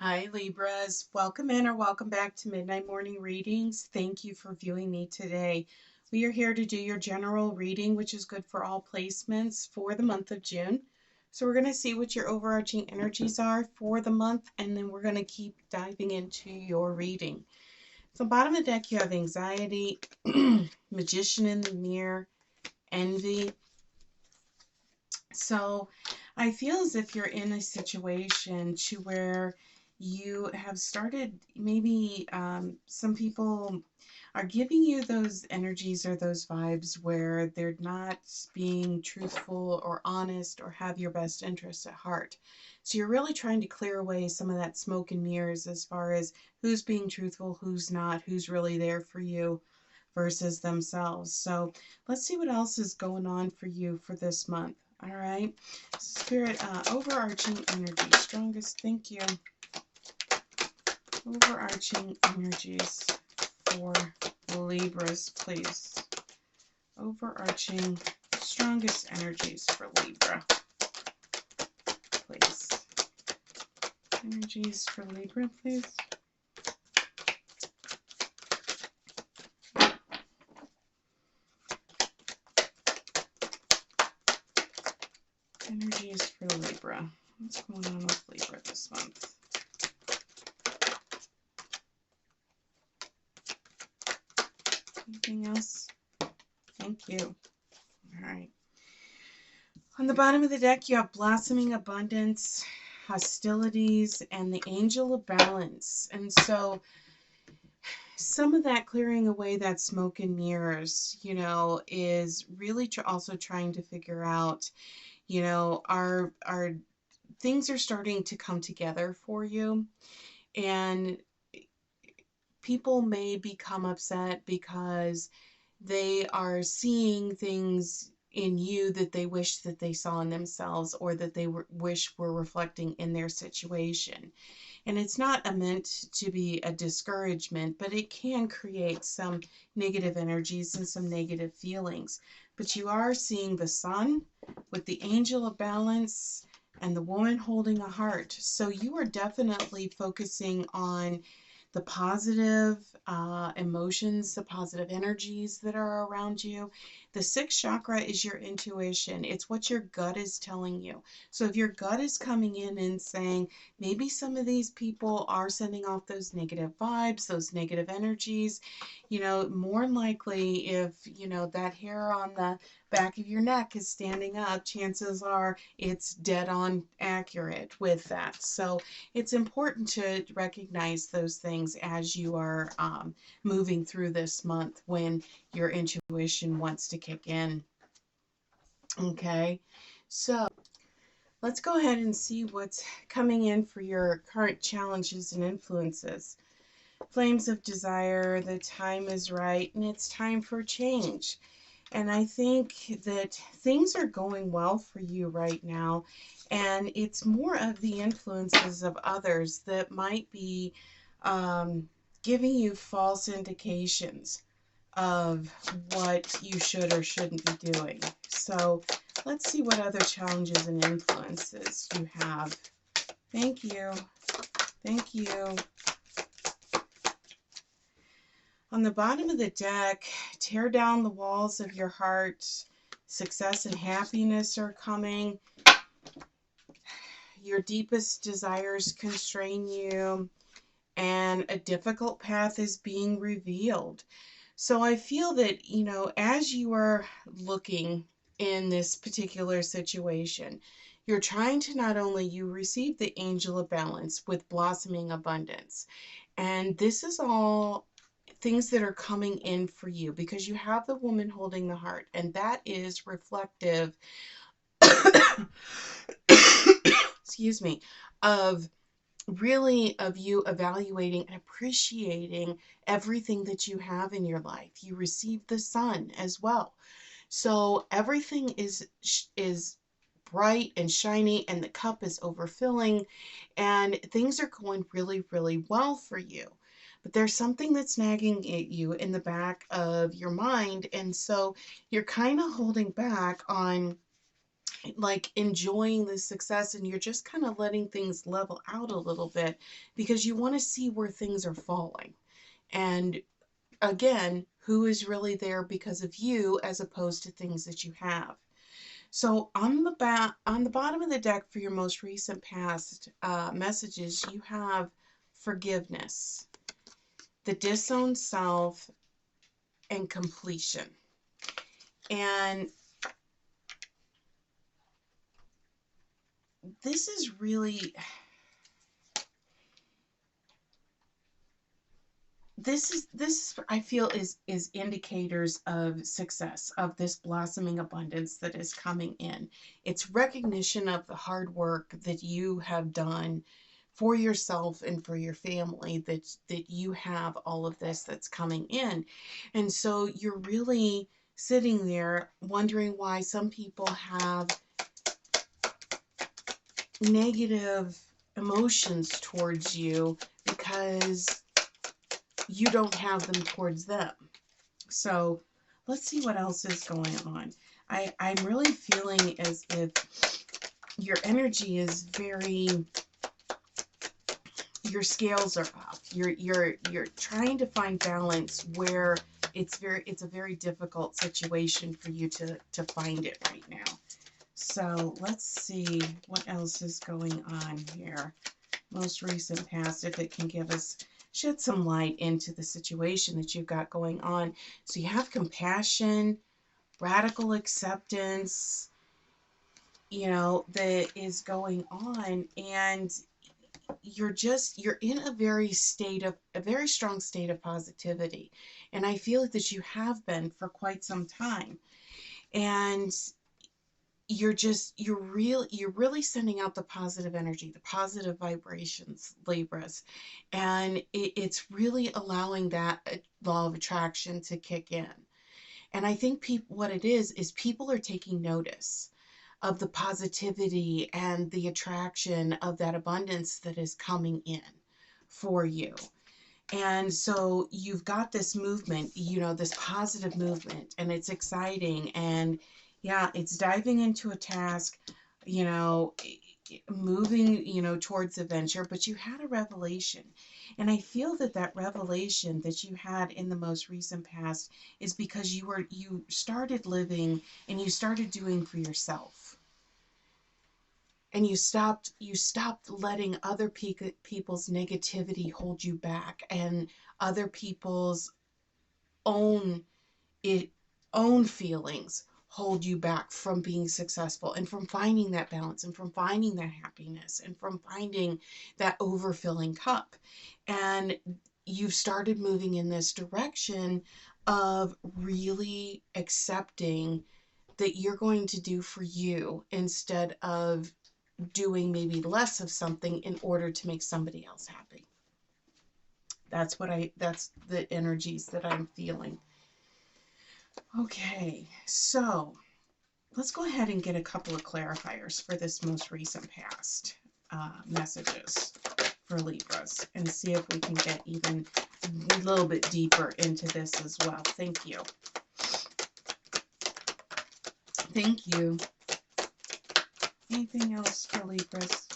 Hi Libras, welcome in or welcome back to Midnight Morning Readings. Thank you for viewing me today. We are here to do your general reading, which is good for all placements for the month of June. So we're going to see what your overarching energies are for the month, and then we're going to keep diving into your reading. So bottom of the deck, you have anxiety, magician in the mirror, envy. So I feel as if you're in a situation to where you have started, maybe some people are giving you those energies or those vibes where they're not being truthful or honest or have your best interests at heart. So you're really trying to clear away some of that smoke and mirrors as far as who's being truthful, who's not, who's really there for you versus themselves. So let's see what else is going on for you for this month. All right. Spirit, overarching energy, strongest, thank you. Overarching energies for Libras, please. Overarching, strongest energies for Libra, please. Energies for Libra, please. Energies for Libra. What's going on with Libra this month? Anything else? Thank you. All right. On the bottom of the deck, you have blossoming abundance, hostilities, and the angel of balance. And so some of that clearing away that smoke and mirrors, is really also trying to figure out, our things are starting to come together for you, and people may become upset because they are seeing things in you that they wish that they saw in themselves, or that they wish were reflecting in their situation. And it's not meant to be a discouragement, but it can create some negative energies and some negative feelings. But you are seeing the sun with the angel of balance and the woman holding a heart. So you are definitely focusing on the positive emotions, the positive energies that are around you. The sixth chakra is your intuition. It's what your gut is telling you. So if your gut is coming in and saying, maybe some of these people are sending off those negative vibes, those negative energies, more likely if, that hair on the back of your neck is standing up, chances are it's dead on accurate with that. So it's important to recognize those things as you are moving through this month when your intuition wants to kick in. Okay, so let's go ahead and see what's coming in for your current challenges and influences. Flames of desire, the time is right, and it's time for change. And I think that things are going well for you right now, and it's more of the influences of others that might be giving you false indications of what you should or shouldn't be doing. So let's see what other challenges and influences you have. Thank you. Thank you. On the bottom of the deck, tear down the walls of your heart. Success and happiness are coming. Your deepest desires constrain you, and a difficult path is being revealed. So I feel that, as you are looking in this particular situation, you're trying to not only you receive the angel of balance with blossoming abundance, and this is all things that are coming in for you because you have the woman holding the heart, and that is reflective excuse me, of you evaluating and appreciating everything that you have in your life. You receive the sun as well, so everything is bright and shiny, and the cup is overfilling, and things are going really, really well for you. But there's something that's nagging at you in the back of your mind, and so you're kind of holding back on like enjoying the success, and you're just kind of letting things level out a little bit because you want to see where things are falling. And again, who is really there because of you as opposed to things that you have. So on the bottom of the deck for your most recent past messages, you have forgiveness, the disowned self, and completion. And this is really, this I feel is indicators of success, of this blossoming abundance that is coming in. It's recognition of the hard work that you have done for yourself and for your family, that you have all of this that's coming in. And so you're really sitting there wondering why some people have negative emotions towards you because you don't have them towards them. So let's see what else is going on. I'm really feeling as if your energy is very, your scales are off. You're trying to find balance where it's a very difficult situation for you to find it right now. So let's see what else is going on here. Most recent past, if it can give us, shed some light into the situation that you've got going on. So you have compassion, radical acceptance, that is going on, and you're in a very strong state of positivity. And I feel that you have been for quite some time. And you're really sending out the positive energy, the positive vibrations, Libras, and it's really allowing that law of attraction to kick in. And I think what it is people are taking notice of the positivity and the attraction of that abundance that is coming in for you. And so you've got this movement, this positive movement, and it's exciting. And yeah, it's diving into a task, moving, towards adventure, but you had a revelation. And I feel that revelation that you had in the most recent past is because you started living and you started doing for yourself. And you stopped letting other people's negativity hold you back, and other people's own own feelings hold you back from being successful and from finding that balance and from finding that happiness and from finding that overfilling cup. And you've started moving in this direction of really accepting that you're going to do for you instead of doing maybe less of something in order to make somebody else happy. That's the energies that I'm feeling. Okay, so let's go ahead and get a couple of clarifiers for this most recent past messages for Libras, and see if we can get even a little bit deeper into this as well. Thank you. Thank you. Anything else for Libras?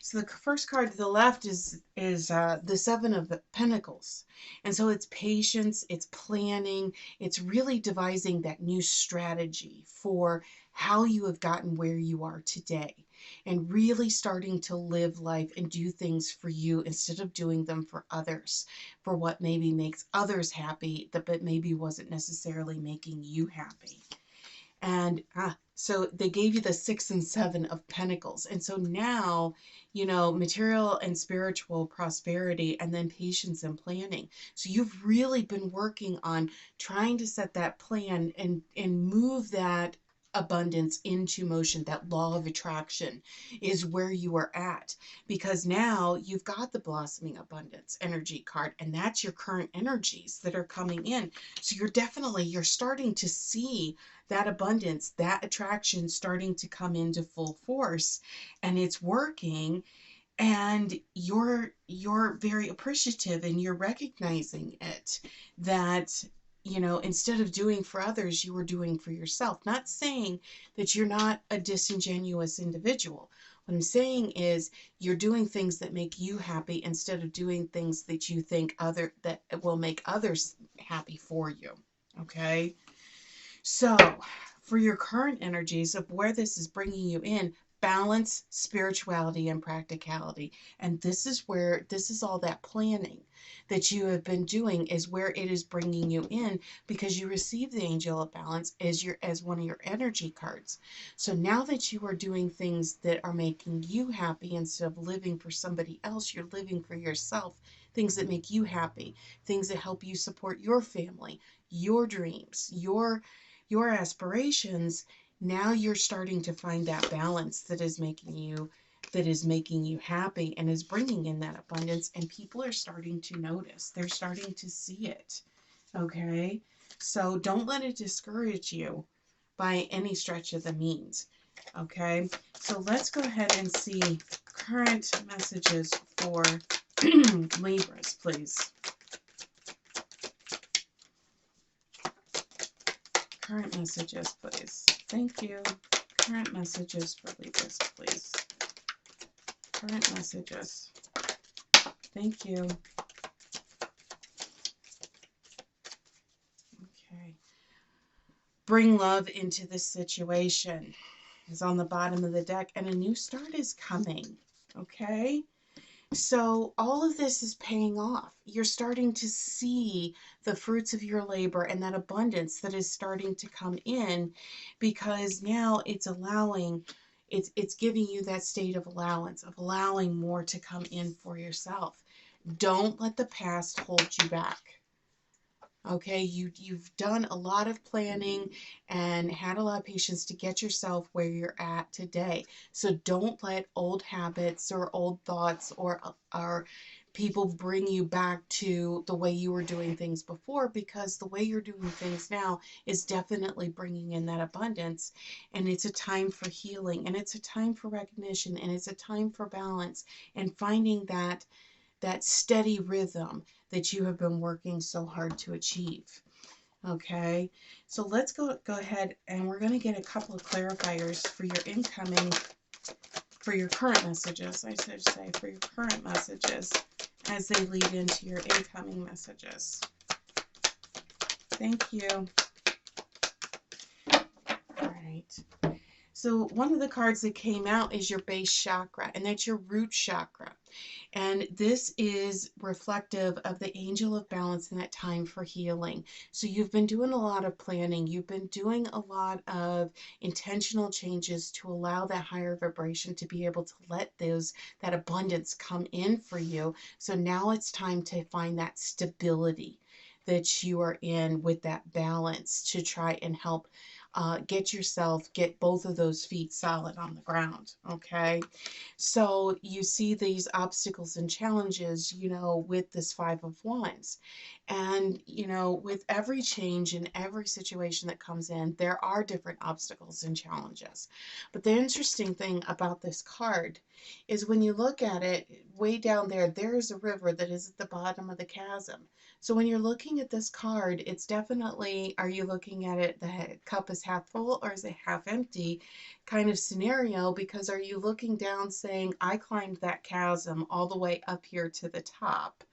So the first card to the left is the Seven of Pentacles. And so it's patience, it's planning, it's really devising that new strategy for how you have gotten where you are today, and really starting to live life and do things for you instead of doing them for others, for what maybe makes others happy, but maybe wasn't necessarily making you happy. And so they gave you the 6 and 7 of Pentacles. And so now, material and spiritual prosperity, and then patience and planning. So you've really been working on trying to set that plan and move that abundance into motion. That law of attraction is where you are at, because now you've got the blossoming abundance energy card, and that's your current energies that are coming in. So you're starting to see that abundance, that attraction starting to come into full force, and it's working. And you're very appreciative, and you're recognizing it, that you know, instead of doing for others, you were doing for yourself. Not saying that you're not a disingenuous individual. What I'm saying is you're doing things that make you happy instead of doing things that you think that will make others happy for you. Okay? So, for your current energies of where this is bringing you in, balance, spirituality, and practicality. And this is all that planning that you have been doing is where it is bringing you in, because you receive the angel of balance as one of your energy cards. So now that you are doing things that are making you happy instead of living for somebody else, you're living for yourself. Things that make you happy, things that help you support your family, your dreams, your aspirations. Now you're starting to find that balance that is making you happy and is bringing in that abundance, and people are starting to notice. They're starting to see it. Okay? So don't let it discourage you by any stretch of the means. Okay? So let's go ahead and see current messages for Libras, please. Current messages, please. Thank you. Current messages for Libras, please. Current messages. Thank you. Okay. Bring love into this situation is on the bottom of the deck, and a new start is coming. Okay? So all of this is paying off. You're starting to see the fruits of your labor and that abundance that is starting to come in, because now it's giving you that state of allowance, of allowing more to come in for yourself. Don't let the past hold you back. Okay, you've done a lot of planning and had a lot of patience to get yourself where you're at today. So don't let old habits or old thoughts or people bring you back to the way you were doing things before, because the way you're doing things now is definitely bringing in that abundance. And it's a time for healing, and it's a time for recognition, and it's a time for balance and finding that steady rhythm that you have been working so hard to achieve. Okay, so let's go ahead, and we're going to get a couple of clarifiers for your current messages, I should say, for your current messages as they lead into your incoming messages. Thank you. All right. So one of the cards that came out is your base chakra, and that's your root chakra. And this is reflective of the angel of balance in that time for healing. So you've been doing a lot of planning. You've been doing a lot of intentional changes to allow that higher vibration to be able to let that abundance come in for you. So now it's time to find that stability that you are in with that balance to try and help get both of those feet solid on the ground. Okay, so you see these obstacles and challenges, with this Five of Wands. And, with every change in every situation that comes in, there are different obstacles and challenges. But the interesting thing about this card is when you look at it, way down there is a river that is at the bottom of the chasm. So when you're looking at this card, it's definitely, are you looking at it, the cup is half full or is it half empty kind of scenario? Because are you looking down saying, I climbed that chasm all the way up here to the top,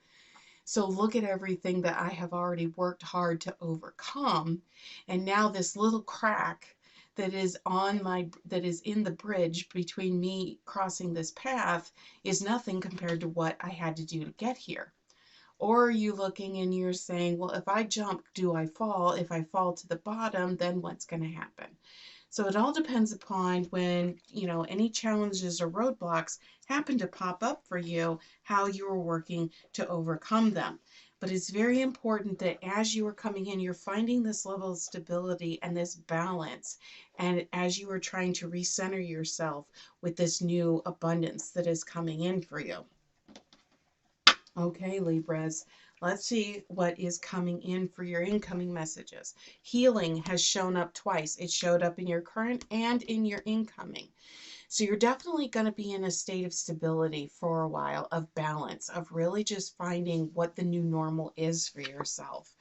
so look at everything that I have already worked hard to overcome, and now this little crack that is in the bridge between me crossing this path is nothing compared to what I had to do to get here. Or are you looking and you're saying, well, if I jump, do I fall? If I fall to the bottom, then what's going to happen? So it all depends upon when, any challenges or roadblocks happen to pop up for you, how you are working to overcome them. But it's very important that as you are coming in, you're finding this level of stability and this balance. And as you are trying to recenter yourself with this new abundance that is coming in for you. Okay, Libras, let's see what is coming in for your incoming messages. Healing has shown up twice. It showed up in your current and in your incoming. So you're definitely going to be in a state of stability for a while, of balance, of really just finding what the new normal is for yourself.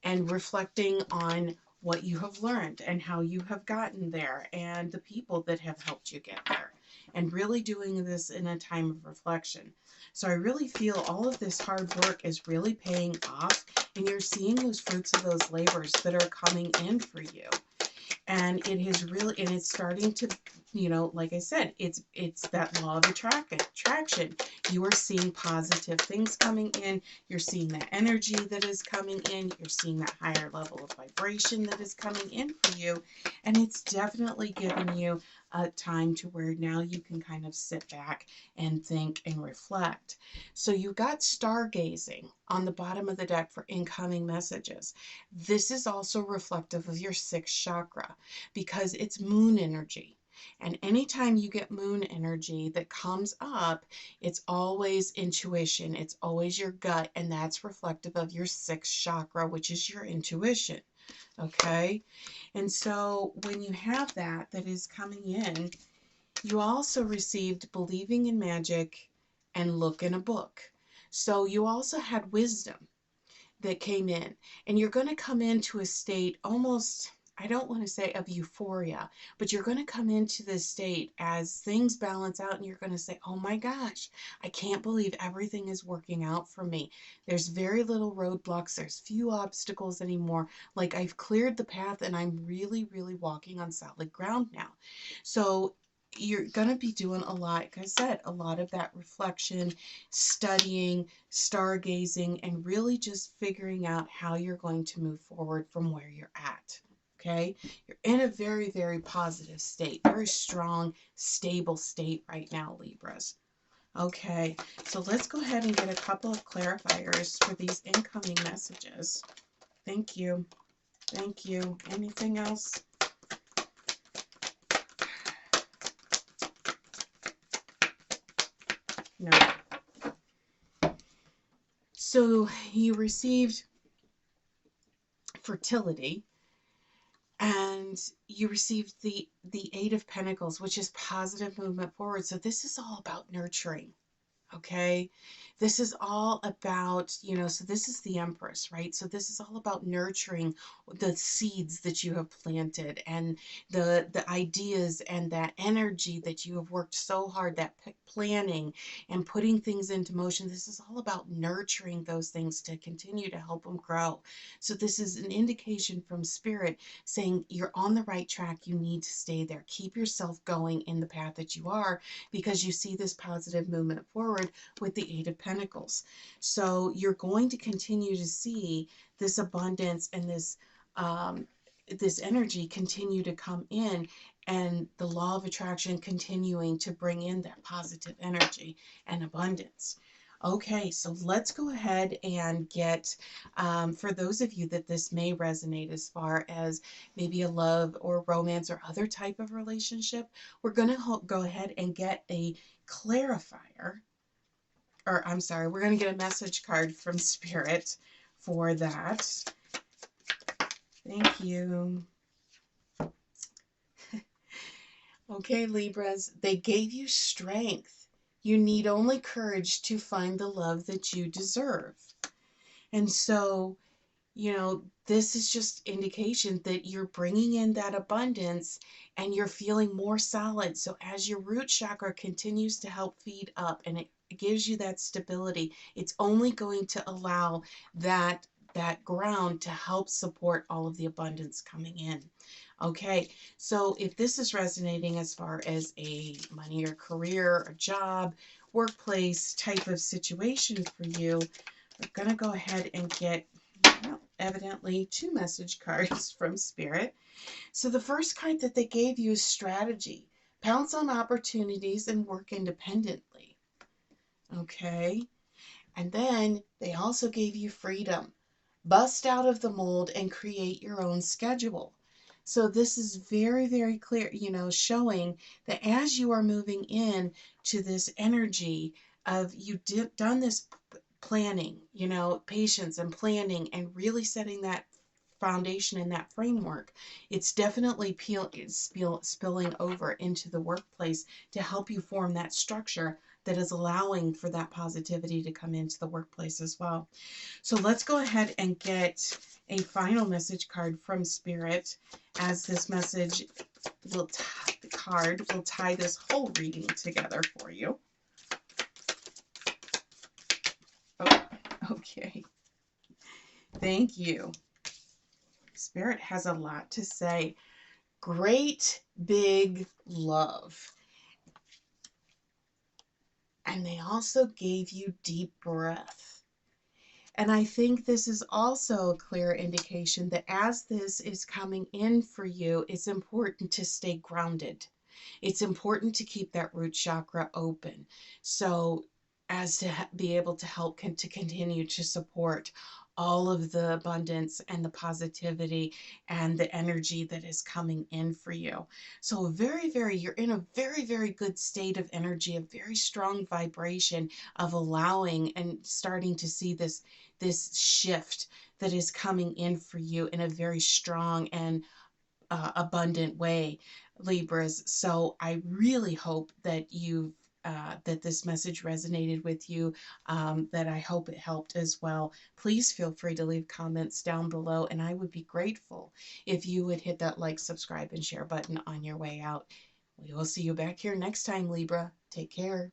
and reflecting on what you have learned and how you have gotten there and the people that have helped you get there, and really doing this in a time of reflection. So I really feel all of this hard work is really paying off, and you're seeing those fruits of those labors that are coming in for you. And it is really, and it's starting to, like I said, it's that law of attraction. You are seeing positive things coming in. You're seeing that energy that is coming in. You're seeing that higher level of vibration that is coming in for you. And it's definitely giving you a time to where now you can kind of sit back and think and reflect. So you got stargazing on the bottom of the deck for incoming messages. This is also reflective of your sixth chakra because it's moon energy. And anytime you get moon energy that comes up, it's always intuition, it's always your gut, and that's reflective of your sixth chakra, which is your intuition. Okay? And so when you have that is coming in, you also received believing in magic and look in a book. So you also had wisdom that came in, and you're going to come into a state almost, I don't want to say of euphoria, but you're going to come into this state as things balance out and you're going to say, oh my gosh, I can't believe everything is working out for me. There's very little roadblocks. There's few obstacles anymore. Like I've cleared the path and I'm really, really walking on solid ground now. So you're going to be doing a lot, like I said, a lot of that reflection, studying, stargazing, and really just figuring out how you're going to move forward from where you're at. Okay? You're in a very, very positive state, very strong, stable state right now, Libras. Okay, so let's go ahead and get a couple of clarifiers for these incoming messages. Thank you. Thank you. Anything else? No. So you received fertility, and you received the Eight of Pentacles, which is positive movement forward. So this is all about nurturing. Okay, this is all about, so this is the Empress, right? So this is all about nurturing the seeds that you have planted, and the ideas and that energy that you have worked so hard, that planning and putting things into motion. This is all about nurturing those things to continue to help them grow. So this is an indication from Spirit saying you're on the right track. You need to stay there. Keep yourself going in the path that you are, because you see this positive movement forward with the Eight of Pentacles. So you're going to continue to see this abundance and this energy continue to come in, and the law of attraction continuing to bring in that positive energy and abundance. Okay, so let's go ahead and get, for those of you that this may resonate as far as maybe a love or romance or other type of relationship, we're going to go ahead and get a clarifier, or I'm sorry, we're going to get a message card from Spirit for that. Thank you. Okay, Libras, they gave you strength. You need only courage to find the love that you deserve. And so, this is just indication that you're bringing in that abundance and you're feeling more solid. So as your root chakra continues to help feed up and it gives you that stability, it's only going to allow that ground to help support all of the abundance coming in. Okay, so if this is resonating as far as a money or career or job, workplace type of situation for you, we're going to go ahead and get, evidently, 2 message cards from Spirit. So the first card that they gave you is strategy. Pounce on opportunities and work independently. Okay. And then they also gave you freedom. Bust out of the mold and create your own schedule. So this is very, very clear, showing that as you are moving in to this energy of you've done this planning, patience and planning and really setting that foundation and that framework, it's definitely spilling over into the workplace to help you form that structure that is allowing for that positivity to come into the workplace as well. So let's go ahead and get a final message card from Spirit, as this message will tie this whole reading together for you. Oh, okay. Thank you. Spirit has a lot to say. Great big love. And they also gave you deep breath. And I think this is also a clear indication that as this is coming in for you, it's important to stay grounded. It's important to keep that root chakra open. So as to be able to help to continue to support all of the abundance and the positivity and the energy that is coming in for you. So you're in a very, very good state of energy, a very strong vibration of allowing and starting to see this shift that is coming in for you in a very strong and abundant way, Libras. So I really hope that that this message resonated with you, that I hope it helped as well. Please feel free to leave comments down below, and I would be grateful if you would hit that like, subscribe, and share button on your way out. We will see you back here next time, Libra. Take care.